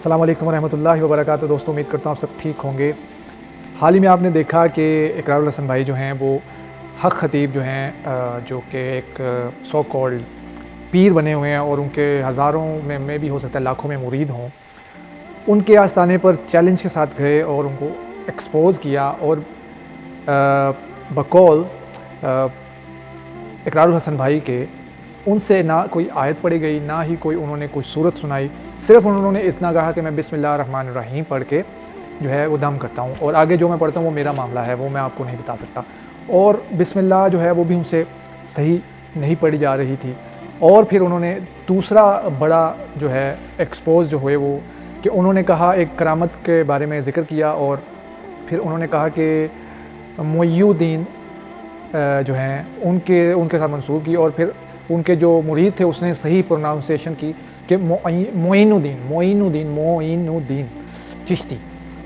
السلام علیکم ورحمۃ اللہ وبرکاتہ۔ دوستوں، امید کرتا ہوں آپ سب ٹھیک ہوں گے۔ حال ہی میں آپ نے دیکھا کہ اقرار الحسن بھائی جو ہیں وہ حق خطیب جو ہیں جو کہ ایک سو کالڈ پیر بنے ہوئے ہیں اور ان کے ہزاروں میں بھی ہو سکتا ہے لاکھوں میں مرید ہوں، ان کے آستانے پر چیلنج کے ساتھ گئے اور ان کو ایکسپوز کیا اور بقول اقرار الحسن بھائی کے ان سے نہ کوئی آیت پڑھی گئی، نہ ہی انہوں نے کوئی صورت سنائی، صرف انہوں نے اتنا کہا کہ میں بسم اللہ الرحمن الرحیم پڑھ کے جو ہے وہ دم کرتا ہوں، اور آگے جو میں پڑھتا ہوں وہ میرا معاملہ ہے، وہ میں آپ کو نہیں بتا سکتا۔ اور بسم اللہ جو ہے وہ بھی ان سے صحیح نہیں پڑھی جا رہی تھی۔ اور پھر انہوں نے دوسرا بڑا جو ہے ایکسپوز جو ہوئے وہ کہ انہوں نے کہا، ایک کرامت کے بارے میں ذکر کیا، اور پھر انہوں نے کہا کہ معی الدین جو ہیں ان کے ساتھ منسوب کی، اور پھر ان کے جو مرید تھے اس نے صحیح پروناؤنسیشن کی کہ معین الدین چشتی،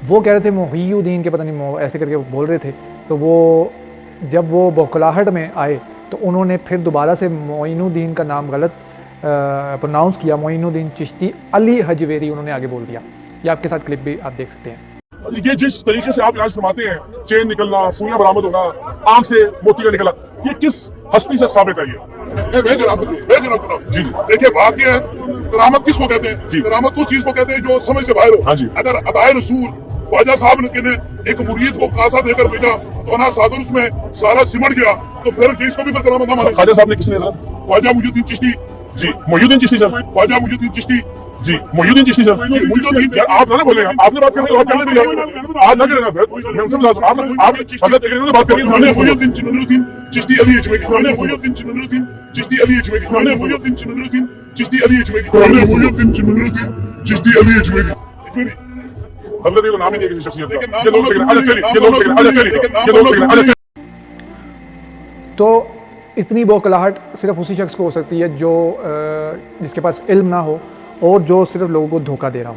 وہ کہہ رہے تھے محی الدین کے، پتہ نہیں ایسے کر کے بول رہے تھے۔ تو وہ جب وہ بوکھلاہٹ میں آئے تو انہوں نے پھر دوبارہ سے معین الدین کا نام غلط پروناؤنس کیا، معین الدین چشتی علی حجویری انہوں نے آگے بول دیا۔ یہ آپ کے ساتھ کلپ بھی آپ دیکھ سکتے ہیں۔ یہ جس طریقے سے آپ علاج فرماتے ہیں، چین نکلنا، سوئیاں برآمد ہونا، آنکھ سے موتی کا نکلنا، یہ کس ہستی سے ثابت ہے؟ جی دیکھیے، بات یہ ہے، کرامت کس کو کہتے ہیں؟ کرامت اس چیز کو کہتے ہیں جو سمجھ سے باہر ہو۔ اگر ادائے رسول خواجہ صاحب نے ایک مرید کو کاسا دے کر بھیجا تو انا صادر اس میں سارا سمٹ گیا، تو پھر اس کو بھی پھر کرامت نہ مانے۔ خواجہ صاحب نے کس نے ذرا؟ خواجہ محی الدین چشتی۔ جی محی الدین چشتی صاحب۔ خواجہ محی الدین چشتی۔ جی محی الدین چشتی صاحب۔ آپ نہ بولیں، آپ نے بات کرنی ہے، آپ پہلے بھی آج نہ کریں نا سر، میں ان سے بتا دوں، آپ حضرت ایک نے بات کرنی ہے۔ محی الدین چشتی علی اجمیری، محی الدین چشتی علی اجمیری، محی الدین چشتی علی اجمیری، محی الدین چشتی علی اجمیری۔ حضرت کو نام ہی دیا کسی شخصیت کا۔ یہ لوگ چلیے تو اتنی بوکھلاہٹ صرف اسی شخص کو ہو سکتی ہے جو جس کے پاس علم نہ ہو اور جو صرف لوگوں کو دھوکہ دے رہا ہو۔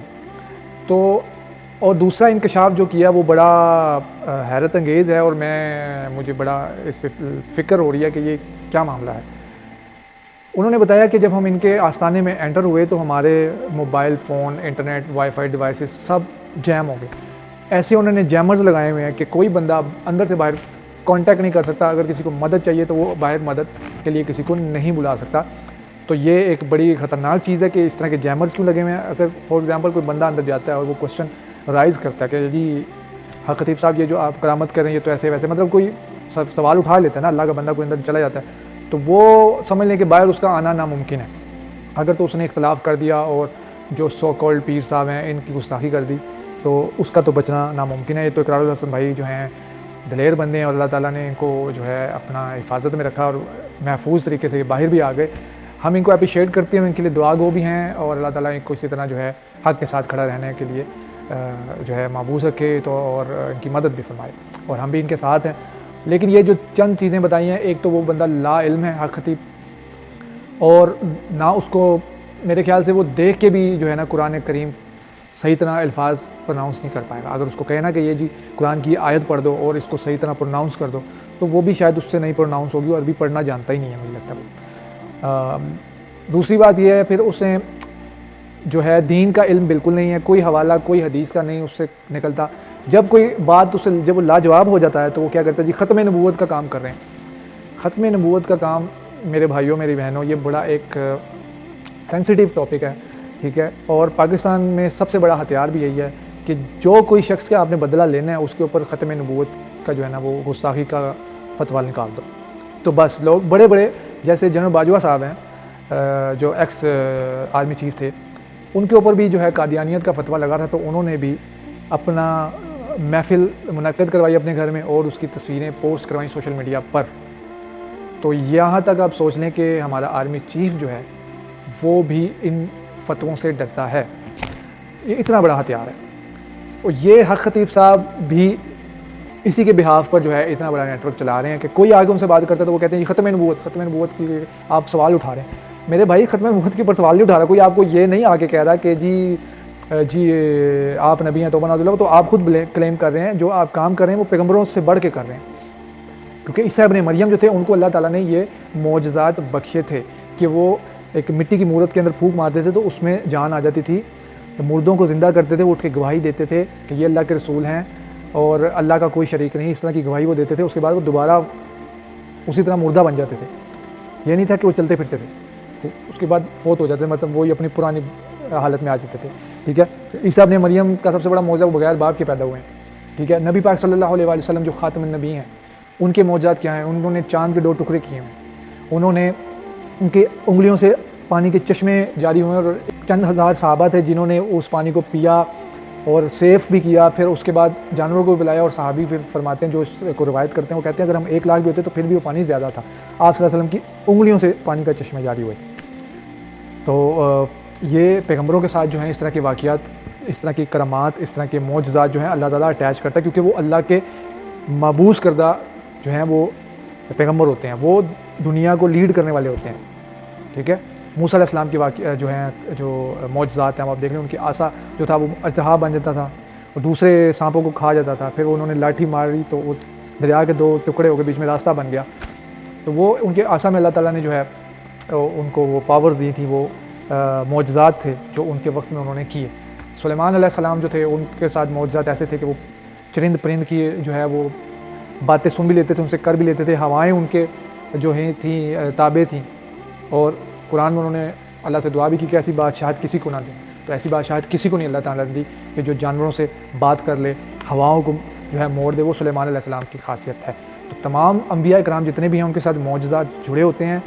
تو اور دوسرا انکشاف جو کیا وہ بڑا حیرت انگیز ہے، اور مجھے بڑا اس پہ فکر ہو رہی ہے کہ یہ کیا معاملہ ہے۔ انہوں نے بتایا کہ جب ہم ان کے آستانے میں انٹر ہوئے تو ہمارے mobile phone, internet, wifi devices سب جیم ہو گئے۔ ایسے انہوں نے جیمرز لگائے ہوئے ہیں کہ کوئی بندہ اندر سے باہر کانٹیکٹ نہیں کر سکتا، اگر کسی کو مدد چاہیے تو وہ باہر مدد کے لیے کسی کو نہیں بلا سکتا۔ تو یہ ایک بڑی خطرناک چیز ہے کہ اس طرح کے جیمرز کیوں لگے ہوئے ہیں۔ اگر فار ایگزامپل کوئی بندہ اندر جاتا ہے اور وہ کوشچن رائز کرتا ہے کہ جی حق خطیب صاحب یہ جو آپ کرامت کر رہے ہیں یہ تو ایسے ویسے، مطلب کوئی سوال اٹھا لیتا ہے نا، اللہ کا بندہ کوئی اندر چلا جاتا ہے تو وہ سمجھ لیں کہ باہر اس کا آنا ناممکن ہے۔ اگر تو اس نے اختلاف کر دیا اور جو سو کالڈ پیر صاحب ہیں ان کی گستاخی کر دی تو اس کا تو بچنا ناممکن ہے۔ یہ تو اقرار الحسن بھائی جو ہیں دلیر بندے ہیں، اور اللہ تعالیٰ نے ان کو جو ہے اپنا حفاظت میں رکھا اور محفوظ طریقے سے باہر بھی آ گئے۔ ہم ان کو اپریشیٹ کرتے ہیں، ان کے لیے دعا گو بھی ہیں، اور اللہ تعالیٰ ان کو اسی طرح جو ہے حق کے ساتھ کھڑا رہنے کے لیے جو ہے محفوظ رکھے تو اور ان کی مدد بھی فرمائے، اور ہم بھی ان کے ساتھ ہیں۔ لیکن یہ جو چند چیزیں بتائی ہیں، ایک تو وہ بندہ لا علم ہے حق خطیب، اور نہ اس کو میرے خیال سے وہ دیکھ کے بھی جو ہے نا قرآن کریم صحیح طرح الفاظ پروناؤنس نہیں کر پائے گا۔ اگر اس کو کہنا کہ یہ جی قرآن کی آیت پڑھ دو اور اس کو صحیح طرح پروناؤنس کر دو تو وہ بھی شاید اس سے نہیں پروناؤنس ہوگی، اور بھی پڑھنا جانتا ہی نہیں ہے مجھے لگتا ہے۔ دوسری بات یہ ہے پھر اس نے جو ہے دین کا علم بالکل نہیں ہے، کوئی حوالہ کوئی حدیث کا نہیں اس سے نکلتا۔ جب کوئی بات اس سے جب وہ لاجواب ہو جاتا ہے تو وہ کیا کرتا ہے جی ختم نبوت کا کام کر رہے ہیں۔ ختم نبوت کا کام میرے بھائیوں میری بہنوں یہ بڑا ایک سینسیٹیو ٹاپک ہے، ٹھیک ہے، اور پاکستان میں سب سے بڑا ہتھیار بھی یہی ہے کہ جو کوئی شخص کے آپ نے بدلہ لینا ہے اس کے اوپر ختم نبوت کا جو ہے نا وہ گستاخی کا فتویٰ نکال دو۔ تو بس لوگ بڑے بڑے جیسے جنرل باجوہ صاحب ہیں جو ایکس آرمی چیف تھے، ان کے اوپر بھی جو ہے قادیانیت کا فتویٰ لگا تھا، تو انہوں نے بھی اپنا محفل منعقد کروائی اپنے گھر میں اور اس کی تصویریں پوسٹ کروائیں سوشل میڈیا پر۔ تو یہاں تک آپ سوچ لیں کہ ہمارا آرمی چیف جو ہے وہ بھی ان فتووں سے ڈرتا ہے۔ یہ اتنا بڑا ہتھیار ہے، اور یہ حق خطیب صاحب بھی اسی کے بہاف پر جو ہے اتنا بڑا نیٹ ورک چلا رہے ہیں کہ کوئی آگے ان سے بات کرتا ہے تو وہ کہتے ہیں ختم نبوت کی آپ سوال اٹھا رہے ہیں۔ میرے بھائی ختم نبوت کے اوپر سوال نہیں اٹھا رہا کوئی، آپ کو یہ نہیں آگے کہہ رہا کہ جی آپ نبی ہیں توبہ نازل ہو، تو آپ خود کلیم کر رہے ہیں جو آپ کام کر رہے ہیں وہ پیغمبروں سے بڑھ کے کر رہے ہیں، کیونکہ عیسیٰ ابن مریم جو تھے ان کو اللہ تعالیٰ نے یہ معجزات بخشے تھے کہ وہ ایک مٹی کی مورت کے اندر پھونک مارتے تھے تو اس میں جان آ جاتی تھی مردوں کو زندہ کرتے تھے، وہ اٹھ کے گواہی دیتے تھے کہ یہ اللہ کے رسول ہیں اور اللہ کا کوئی شریک نہیں، اس طرح کی گواہی وہ دیتے تھے. اس کے بعد وہ دوبارہ اسی طرح مردہ بن جاتے تھے. یہ نہیں تھا کہ وہ چلتے پھرتے تھے، اس کے بعد فوت ہو جاتے تھے، مطلب وہی اپنی پرانی حالت میں آ جاتے تھے. ٹھیک ہے. عیسیٰ ابن مریم کا سب سے بڑا معجزہ وہ بغیر باپ کے پیدا ہوئے ہیں. ٹھیک ہے. نبی پاک صلی اللہ علیہ وآلہ وسلم جو خاتم النبی ہیں، ان کے معجزات کیا ہیں؟ انہوں نے چاند کے 2 ٹکڑے کیے ہیں، انہوں نے ان کے انگلیوں سے پانی کے چشمے جاری ہوئے اور چند ہزار صحابہ تھے جنہوں نے اس پانی کو پیا اور سیف بھی کیا. پھر اس کے بعد جانوروں کو بھی پلایا. اور صحابی پھر فرماتے ہیں جو اس کو روایت کرتے ہیں، وہ کہتے ہیں اگر ہم 1 لاکھ بھی ہوتے تو پھر بھی وہ پانی زیادہ تھا. آپ صلی اللہ علیہ وسلم کی انگلیوں سے پانی کا چشمے جاری ہوئے تھے. تو یہ پیغمبروں کے ساتھ جو ہیں اس طرح کے واقعات، اس طرح کی کرامات، اس طرح کے معجزات جو ہیں اللہ تعالیٰ اٹیچ کرتا ہے، کیونکہ وہ اللہ کے مبعوث کردہ جو ہیں وہ پیغمبر ہوتے ہیں، وہ دنیا کو لیڈ کرنے والے ہوتے ہیں. ٹھیک ہے. موسیٰ علیہ السلام کے واقعہ جو ہیں، جو معجزات ہیں آپ دیکھ لیں، ان کی عصا جو تھا وہ اژدہا بن جاتا تھا اور دوسرے سانپوں کو کھا جاتا تھا. پھر انہوں نے لاٹھی ماری تو وہ دریا کے 2 ٹکڑے ہو کے بیچ میں راستہ بن گیا. تو وہ ان کے عصا میں اللہ تعالیٰ نے جو ہے ان کو وہ پاورز دی تھی، وہ معجزات تھے جو ان کے وقت میں انہوں نے کیے. سلیمان علیہ السلام جو تھے ان کے ساتھ معجزات ایسے تھے کہ وہ چرند پرند کی جو ہے وہ باتیں سن بھی لیتے تھے، ان سے کر بھی لیتے تھے. ہوائیں ان کے جو ہیں تھیں تابع تھیں. اور قرآن میں انہوں نے اللہ سے دعا بھی کی کہ ایسی بادشاہت کسی کو نہ دیں. تو ایسی بادشاہت کسی کو نہیں اللہ تعالیٰ نے دی کہ جو جانوروں سے بات کر لے، ہواؤں کو جو ہے موڑ دے. وہ سلیمان علیہ السلام کی خاصیت ہے. تو تمام انبیاء کرام جتنے بھی ہیں ان کے ساتھ معجزات جڑے ہوتے ہیں.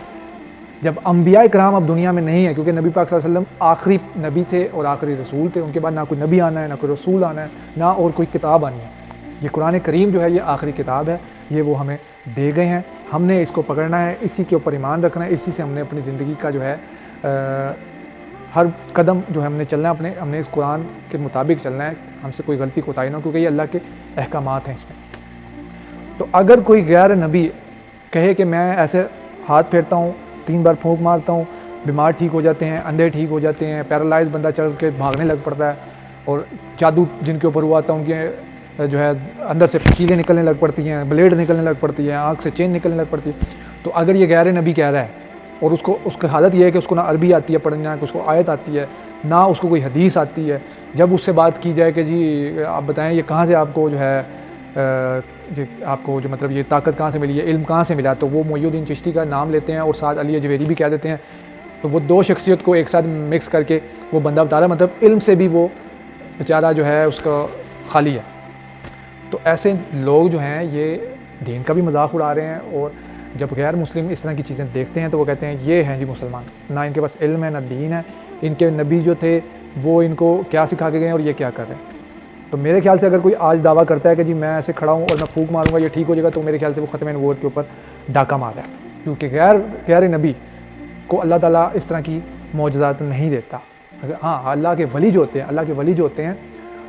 جب انبیاء کرام اب دنیا میں نہیں ہیں، کیونکہ نبی پاک صلی اللہ علیہ وسلم آخری نبی تھے اور آخری رسول تھے، ان کے بعد نہ کوئی نبی آنا ہے، نہ کوئی رسول آنا ہے، نہ اور کوئی کتاب آنی ہے. یہ قرآن کریم جو ہے یہ آخری کتاب ہے، یہ وہ ہمیں دے گئے ہیں. ہم نے اس کو پکڑنا ہے، اسی کے اوپر ایمان رکھنا ہے، اسی سے ہم نے اپنی زندگی کا جو ہے ہر قدم جو ہم نے چلنا ہے، ہم نے اس قرآن کے مطابق چلنا ہے. ہم سے کوئی غلطی کوتاہی نہ ہو، کیونکہ یہ اللہ کے احکامات ہیں اس میں. تو اگر کوئی غیر نبی کہے کہ میں ایسے ہاتھ پھیرتا ہوں، 3 بار پھونک مارتا ہوں، بیمار ٹھیک ہو جاتے ہیں، اندھے ٹھیک ہو جاتے ہیں، پیرالائز بندہ چل کے بھاگنے لگ پڑتا ہے، اور جادو جن کے اوپر ہوا تھا ان کے جو ہے اندر سے کیلیں نکلنے لگ پڑتی ہیں، بلیڈ نکلنے لگ پڑتی ہیں، آنکھ سے چین نکلنے لگ پڑتی ہے. تو اگر یہ غیر نبی کہہ رہا ہے اور اس کی حالت یہ ہے کہ اس کو نہ عربی آتی ہے پڑھنا، کہ اس کو آیت آتی ہے، نہ اس کو کوئی حدیث آتی ہے، جب اس سے بات کی جائے کہ جی آپ بتائیں یہ کہاں سے آپ کو جو ہے آپ کو جو مطلب یہ طاقت کہاں سے ملی ہے، علم کہاں سے ملا، تو وہ محی الدین چشتی کا نام لیتے ہیں اور ساتھ علی اجویری بھی کہہ دیتے ہیں. تو وہ 2 شخصیت کو ایک ساتھ مکس کر کے وہ بندہ بتا رہا ہے، مطلب علم سے بھی وہ بیچارہ جو ہے اس کا خالی ہے. تو ایسے لوگ جو ہیں یہ دین کا بھی مذاق اڑا رہے ہیں، اور جب غیر مسلم اس طرح کی چیزیں دیکھتے ہیں تو وہ کہتے ہیں یہ ہیں جی مسلمان، نہ ان کے پاس علم ہے نہ دین ہے. ان کے نبی جو تھے وہ ان کو کیا سکھا کے گئے اور یہ کیا کر رہے ہیں. تو میرے خیال سے اگر کوئی آج دعویٰ کرتا ہے کہ جی میں ایسے کھڑا ہوں اور میں پھونک ماروں گا یہ ٹھیک ہو جائے گا، تو میرے خیال سے وہ ختم نبوت کے اوپر ڈاکہ مار رہا ہے. کیونکہ غیر نبی کو اللہ تعالیٰ اس طرح کی معجزات نہیں دیتا. ہاں اللہ کے ولی جو ہوتے ہیں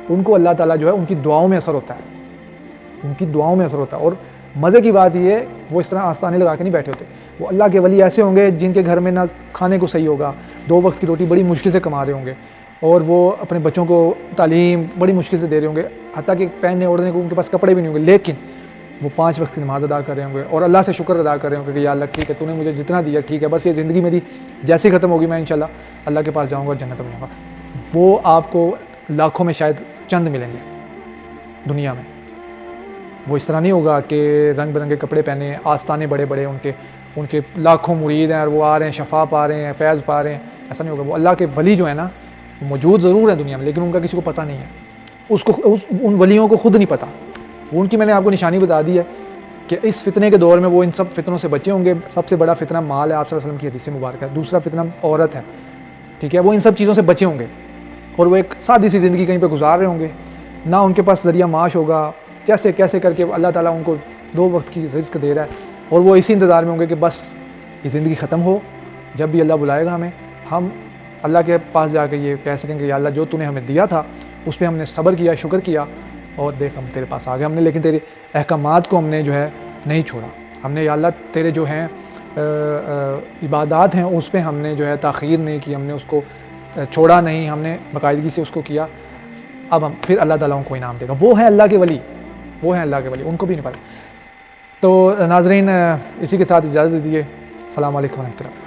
ان کو اللہ تعالیٰ جو ہے ان کی دعاؤں میں اثر ہوتا ہے. اور مزے کی بات یہ ہے وہ اس طرح آستانے لگا کے نہیں بیٹھے ہوتے. وہ اللہ کے ولی ایسے ہوں گے جن کے گھر میں نہ کھانے کو صحیح ہوگا، 2 وقت کی روٹی بڑی مشکل سے کما رہے ہوں گے، اور وہ اپنے بچوں کو تعلیم بڑی مشکل سے دے رہے ہوں گے، حتیٰ کہ پہننے اوڑھنے کو ان کے پاس کپڑے بھی نہیں ہوں گے، لیکن وہ 5 وقت کی نماز ادا کر رہے ہوں گے اور اللہ سے شکر ادا کر رہے ہوں گے کہ یا اللہ ٹھیک ہے تو نے مجھے جتنا دیا ٹھیک ہے، بس یہ زندگی میری جیسے ختم ہوگی میں انشاءاللہ اللہ کے پاس جاؤں گا اور جنت میں جاؤں گا. وہ آپ کو لاکھوں میں شاید چند ملیں گے دنیا میں. وہ اس طرح نہیں ہوگا کہ رنگ برنگے کپڑے پہنے، آستانے بڑے بڑے ان کے لاکھوں مرید ہیں اور وہ آ رہے ہیں شفا پا رہے ہیں، فیض پا رہے ہیں. ایسا نہیں ہوگا. وہ اللہ کے ولی جو ہیں نا موجود ضرور ہیں دنیا میں، لیکن ان کا کسی کو پتہ نہیں ہے. ان ولیوں کو خود نہیں پتہ. ان کی میں نے آپ کو نشانی بتا دی ہے کہ اس فتنے کے دور میں وہ ان سب فتنوں سے بچے ہوں گے. سب سے بڑا فتنہ مال ہے، آپ صلی اللہ علیہ وسلم کی حدیث مبارک ہے. دوسرا فتنہ عورت ہے، ٹھیک ہے. وہ ان سب چیزوں سے بچے ہوں گے اور وہ ایک سادی سی زندگی کہیں پہ گزار رہے ہوں گے. نہ ان کے پاس ذریعہ معاش ہوگا، کیسے کر کے اللہ تعالیٰ ان کو 2 وقت کی رزق دے رہا ہے، اور وہ اسی انتظار میں ہوں گے کہ بس یہ زندگی ختم ہو، جب بھی اللہ بلائے گا ہمیں ہم اللہ کے پاس جا کے یہ کہہ سکیں کہ یا اللہ جو تو نے ہمیں دیا تھا اس پہ ہم نے صبر کیا، شکر کیا، اور دیکھ ہم تیرے پاس آ گئے. ہم نے لیکن تیرے احکامات کو ہم نے جو ہے نہیں چھوڑا. ہم نے یا اللہ تیرے جو ہیں عبادات ہیں اس پہ ہم نے جو ہے تاخیر نہیں کی، ہم نے اس کو چھوڑا نہیں، ہم نے باقاعدگی سے اس کو کیا. اب ہم پھر اللہ تعالیٰ کو انعام دے گا. وہ ہیں اللہ کے ولی، ان کو بھی نہیں پتا. تو ناظرین اسی کے ساتھ اجازت دیجیے. السلام علیکم ورحمۃ اللہ.